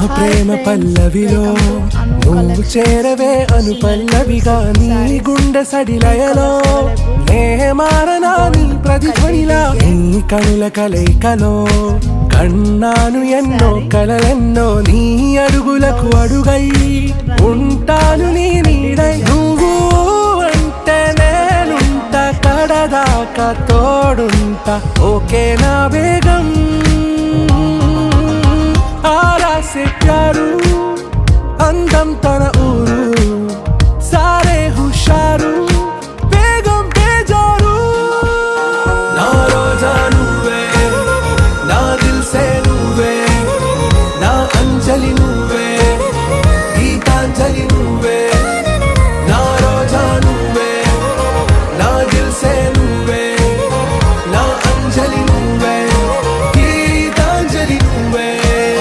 ప్రేమ పల్లవిలో నువ్వు చేరవే అను పల్లవిగా నీ గుండె సడిలయలో నే మారనా నీ ప్రతిధ్వనిలా నీ కనుల కలయికలో కన్నాను ఎన్నో కలలెన్నో నీ అడుగులకు అడుగై ఉంటాను నీ నీడై నువ్వు అంటే నేనుంట కడదాకా తోడుంటా ఓకే నా బేగం ఆరా से प्यारू అందం తన